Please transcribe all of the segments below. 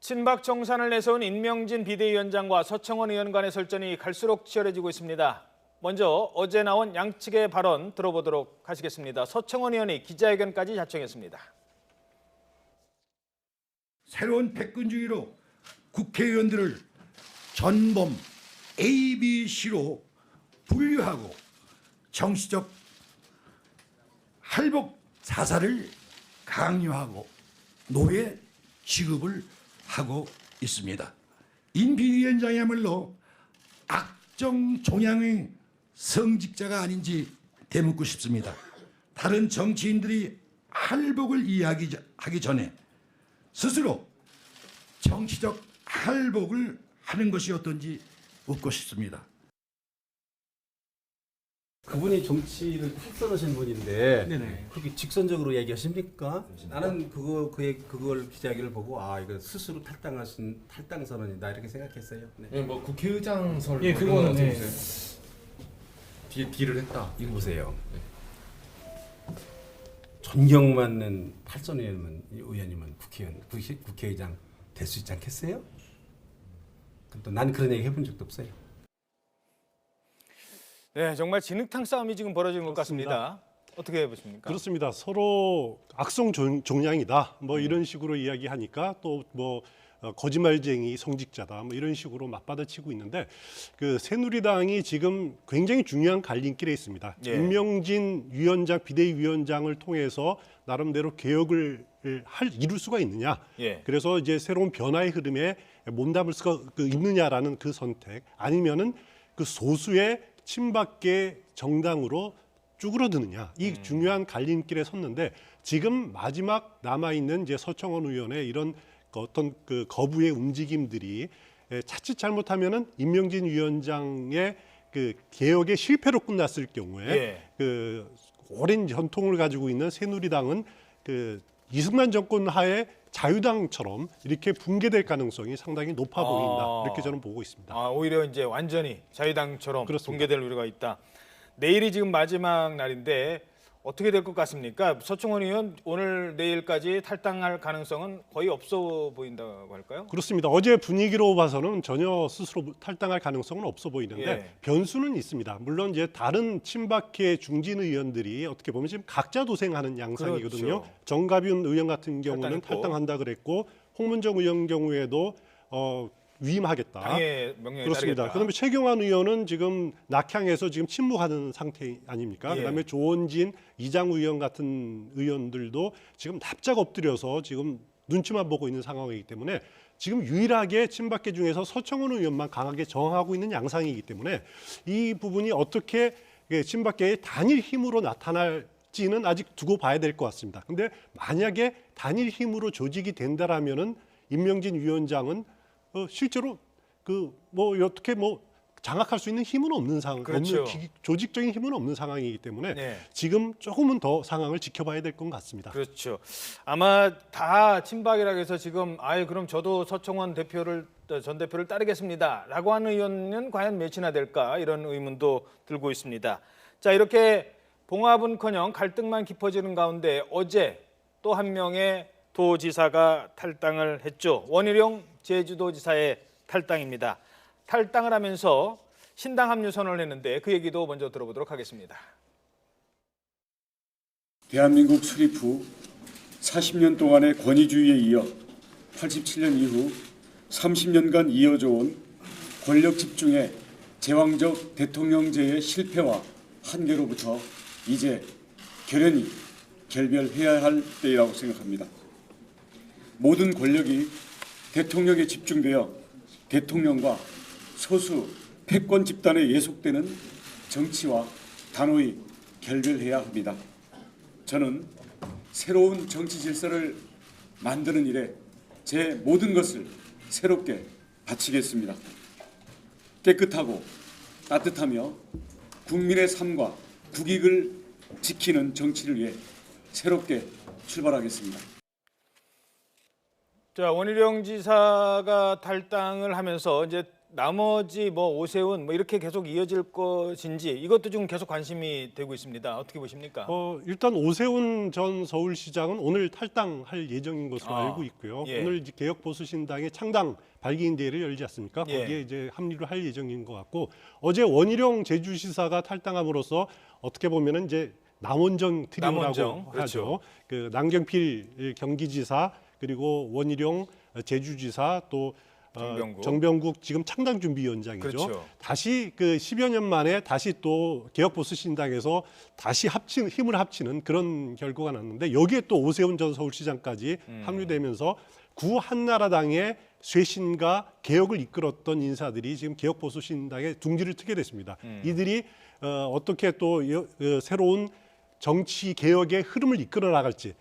친박 정산을 내세운 임명진 비대위원장과 서청원 의원 간의 설전이 갈수록 치열해지고 있습니다. 먼저 어제 나온 양측의 발언 들어보도록 하시겠습니다. 서청원 의원이 기자회견까지 자청했습니다. 새로운 패권주의로 국회의원들을 전범 A, B, C로 분류하고 정치적 할복 사살을 강요하고 노예 취급을 하고 있습니다. 임 비대위원장이야말로 악정 종양의 성직자가 아닌지 되묻고 싶습니다. 다른 정치인들이 할복을 이야기하기 전에 스스로 정치적 할복을 하는 것이 어떤지 묻고 싶습니다. 그분이 정치를 탈선하신 분인데 네네. 그렇게 직선적으로 얘기하십니까? 나는 그걸 기자회견을 보고 이거 스스로 탈당 선언이다 이렇게 생각했어요. 네. 네, 뭐 국회의장 설 예, 그거는 네. 뒤에 딜을 했다. 이거 보세요. 존경받는 탈선 의원님은 국회의장 될 수 있지 않겠어요? 또 난 그런 얘기 해본 적도 없어요. 네, 정말 진흙탕 싸움이 지금 벌어지는 것 같습니다. 어떻게 보십니까? 그렇습니다. 서로 악성 종양이다. 뭐 이런 식으로 이야기하니까 또 뭐 거짓말쟁이 성직자다. 뭐 이런 식으로 맞받아치고 있는데 그 새누리당이 지금 굉장히 중요한 갈림길에 있습니다. 예. 임명진 위원장, 비대위원장을 통해서 나름대로 개혁을 이룰 수가 있느냐. 예. 그래서 이제 새로운 변화의 흐름에 몸담을 수가 있느냐라는 그 선택, 아니면은 그 소수의 친박계 정당으로 쭈그러드느냐, 이 중요한 갈림길에 섰는데 지금 마지막 남아 있는 이제 서청원 의원의 이런 어떤 그 거부의 움직임들이 자칫 잘못하면은 임명진 위원장의 그 개혁의 실패로 끝났을 경우에 예. 그 오랜 전통을 가지고 있는 새누리당은 그 이승만 정권 하에 자유당처럼 이렇게 붕괴될 가능성이 상당히 높아 보인다. 이렇게 저는 보고 있습니다. 오히려 이제 완전히 자유당처럼 그렇습니다. 붕괴될 우려가 있다. 내일이 지금 마지막 날인데 어떻게 될 것 같습니까? 서청원 의원 오늘 내일까지 탈당할 가능성은 거의 없어 보인다고 할까요? 그렇습니다. 어제 분위기로 봐서는 전혀 스스로 탈당할 가능성은 없어 보이는데 예. 변수는 있습니다. 물론 이제 다른 친박계 중진 의원들이 어떻게 보면 지금 각자 도생하는 양상이거든요. 그렇죠. 정가빈 의원 같은 경우는 탈당했고. 탈당한다 그랬고 홍문정 의원 경우에도 위임하겠다. 당의 명령에 그렇습니다. 따르겠다. 그다음에 최경환 의원은 지금 낙향에서 지금 침묵하는 상태 아닙니까? 예. 그다음에 조원진, 이장우 의원 같은 의원들도 지금 납작 엎드려서 지금 눈치만 보고 있는 상황이기 때문에 지금 유일하게 친박계 중에서 서청원 의원만 강하게 저항하고 있는 양상이기 때문에 이 부분이 어떻게 친박계의 단일 힘으로 나타날지는 아직 두고 봐야 될 것 같습니다. 근데 만약에 단일 힘으로 조직이 된다라면은 임명진 위원장은 실제로 어떻게 장악할 수 있는 힘은 없는 상황, 그렇죠. 조직적인 힘은 없는 상황이기 때문에 네. 지금 조금은 더 상황을 지켜봐야 될 것 같습니다. 그렇죠. 아마 다 친박이라고 해서 지금 그럼 저도 서청원 전 대표를 따르겠습니다라고 하는 의원은 과연 몇이나 될까 이런 의문도 들고 있습니다. 자, 이렇게 봉합은커녕 갈등만 깊어지는 가운데 어제 또 한 명의 도지사가 탈당을 했죠. 원희룡 제주도지사의 탈당입니다. 탈당을 하면서 신당 합류 선언을 했는데 그 얘기도 먼저 들어보도록 하겠습니다. 대한민국 수립 후 40년 동안의 권위주의에 이어 87년 이후 30년간 이어져 온 권력 집중의 제왕적 대통령제의 실패와 한계로부터 이제 결연히 결별해야 할 때라고 생각합니다. 모든 권력이 대통령에 집중되어 대통령과 소수 패권 집단에 예속되는 정치와 단호히 결별해야 합니다. 저는 새로운 정치 질서를 만드는 일에 제 모든 것을 새롭게 바치겠습니다. 깨끗하고 따뜻하며 국민의 삶과 국익을 지키는 정치를 위해 새롭게 출발하겠습니다. 자, 원희룡 지사가 탈당을 하면서 이제 나머지 뭐 오세훈 뭐 이렇게 계속 이어질 것인지 이것도 지금 계속 관심이 되고 있습니다. 어떻게 보십니까? 일단 오세훈 전 서울시장은 오늘 탈당할 예정인 것으로 알고 있고요. 예. 오늘 이제 개혁보수신당의 창당 발기인대회를 열지 않습니까? 예. 거기에 이제 합류를 할 예정인 것 같고 어제 원희룡 제주시사가 탈당함으로써 어떻게 보면은 이제 남원정 트리오라고 남원정, 하죠. 그렇죠. 그 남경필 경기지사 그리고 원희룡 제주지사 또 정병국 지금 창당준비위원장이죠. 그렇죠. 다시 그 10여 년 만에 다시 또 개혁보수신당에서 다시 힘을 합치는 그런 결과가 났는데 여기에 또 오세훈 전 서울시장까지 합류되면서 구 한나라당의 쇄신과 개혁을 이끌었던 인사들이 지금 개혁보수신당의 둥지를 트게 됐습니다. 이들이 어떻게 또 새로운 정치 개혁의 흐름을 이끌어 나갈지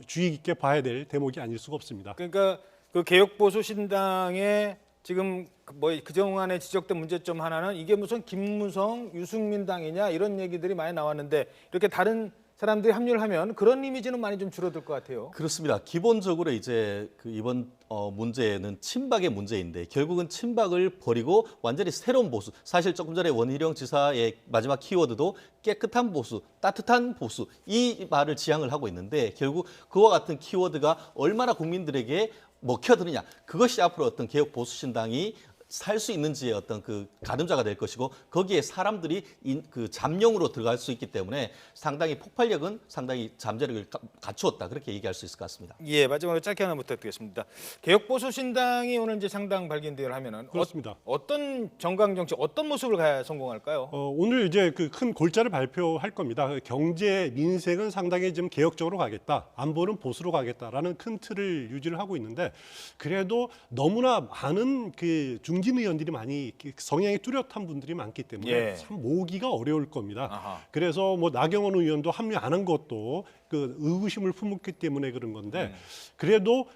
주의 깊게 봐야 될 대목이 아닐 수가 없습니다. 그러니까 그 개혁보수신당의 지금 뭐 그동안에 지적된 문제점 하나는 이게 무슨 김무성, 유승민 당이냐 이런 얘기들이 많이 나왔는데 이렇게 다른 사람들이 합류를 하면 그런 이미지는 많이 좀 줄어들 것 같아요. 그렇습니다. 기본적으로 이제 그 이번 문제는 친박의 문제인데 결국은 친박을 버리고 완전히 새로운 보수. 사실 조금 전에 원희룡 지사의 마지막 키워드도 깨끗한 보수, 따뜻한 보수 이 말을 지향을 하고 있는데 결국 그와 같은 키워드가 얼마나 국민들에게 먹혀드느냐 그것이 앞으로 어떤 개혁 보수신당이 살 수 있는지의 어떤 그 가늠자가 될 것이고 거기에 사람들이 그 잠룡으로 들어갈 수 있기 때문에 상당히 폭발력은 상당히 잠재력을 갖추었다 그렇게 얘기할 수 있을 것 같습니다. 예, 마지막으로 짧게 하나 부탁드리겠습니다. 개혁보수신당이 오늘 이제 창당 발기인대회를 하면은 그렇습니다. 어떤 정강 정치, 어떤 모습을 가야 성공할까요? 오늘 이제 그 큰 골자를 발표할 겁니다. 경제 민생은 상당히 좀 개혁적으로 가겠다, 안보는 보수로 가겠다라는 큰 틀을 유지를 하고 있는데 그래도 너무나 많은 그 중진 의원들이 많이 성향이 뚜렷한 분들이 많기 때문에 예. 참 모으기가 어려울 겁니다. 아하. 그래서 뭐 나경원 의원도 합류 안 한 것도 그 의구심을 품었기 때문에 그런 건데 그래도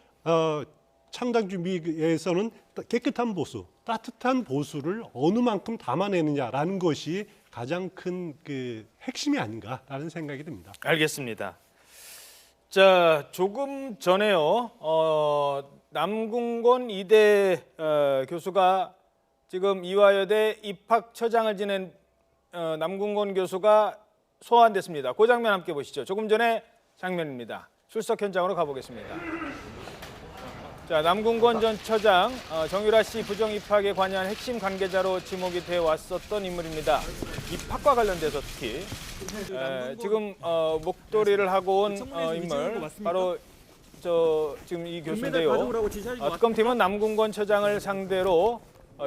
창당 준비에서는 깨끗한 보수, 따뜻한 보수를 어느 만큼 담아내느냐라는 것이 가장 큰 그 핵심이 아닌가라는 생각이 듭니다. 알겠습니다. 자, 조금 전에요. 남궁곤 이대 교수가 지금 이화여대 입학처장을 지낸 남궁곤 교수가 소환됐습니다. 그 장면 함께 보시죠. 조금 전에 장면입니다. 출석 현장으로 가보겠습니다. 자, 남궁곤 전 처장, 정유라 씨 부정 입학에 관여한 핵심 관계자로 지목이 되어 왔었던 인물입니다. 입학과 관련돼서 특히 지금 목도리를 하고 온 인물 바로 지금 이 교수인데요. 특검팀은 남궁곤 처장을 상대로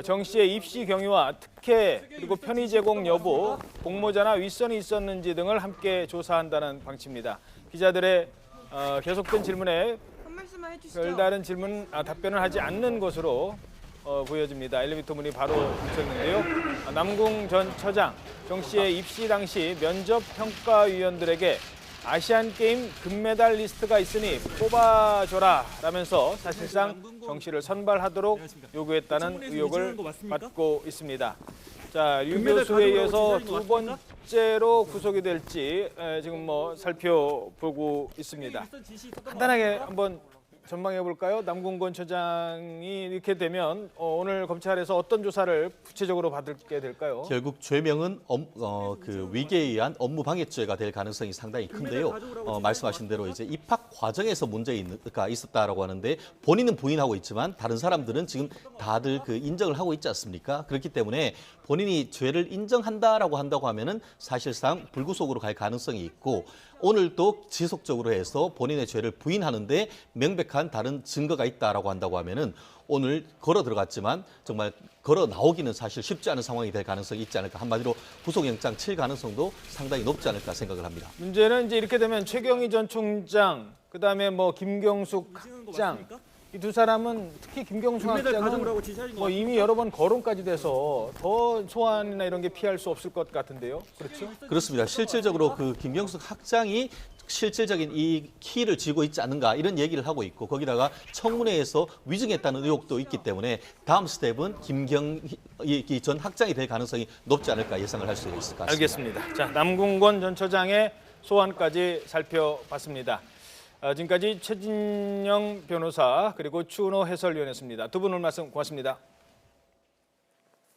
정 씨의 입시 경위와 특혜 그리고 편의 제공 여부, 공모자나 윗선이 있었는지 등을 함께 조사한다는 방침입니다. 기자들의 계속된 질문에 별다른 답변을 하지 않는 것으로 보여집니다. 엘리베이터 문이 바로 닫혔는데요. 남궁 전 처장, 정 씨의 입시 당시 면접 평가위원들에게 아시안 게임 금메달 리스트가 있으니 뽑아줘라 라면서 사실상 정 씨를 선발하도록 요구했다는 의혹을 받고 있습니다. 자, 유 교수에 이어서 두 번째로 구속이 될지 지금 뭐 살펴보고 있습니다. 간단하게 한번 전망해 볼까요? 남궁곤 처장이 이렇게 되면 오늘 검찰에서 어떤 조사를 구체적으로 받게 될까요? 결국 죄명은 그 위계에 의한 업무 방해죄가 될 가능성이 상당히 큰데요. 말씀하신 대로 이제 입학 과정에서 문제가 있었다라고 하는데 본인은 부인하고 있지만 다른 사람들은 지금 다들 그 인정을 하고 있지 않습니까? 그렇기 때문에 본인이 죄를 인정한다라고 한다고 하면은 사실상 불구속으로 갈 가능성이 있고 오늘도 지속적으로 해서 본인의 죄를 부인하는데 명백한 다른 증거가 있다라고 한다고 하면은 오늘 걸어 들어갔지만 정말 걸어 나오기는 사실 쉽지 않은 상황이 될 가능성이 있지 않을까. 한마디로 구속영장 칠 가능성도 상당히 높지 않을까 생각을 합니다. 문제는 이제 이렇게 되면 최경희 전 총장, 그다음에 뭐 김경숙 학장 이 두 사람은 특히 김경숙 학장은 뭐 이미 여러 번 거론까지 돼서 더 소환이나 이런 게 피할 수 없을 것 같은데요. 그렇죠? 그렇습니다. 실질적으로 그 김경숙 학장이 실질적인 이 키를 쥐고 있지 않는가 이런 얘기를 하고 있고 거기다가 청문회에서 위증했다는 의혹도 있기 때문에 다음 스텝은 김경희 전 학장이 될 가능성이 높지 않을까 예상을 할 수 있을 것 같습니다. 알겠습니다. 자, 남궁곤 전 처장의 소환까지 살펴봤습니다. 지금까지 최진영 변호사 그리고 추은호 해설위원이었습니다. 두 분 오늘 말씀 고맙습니다.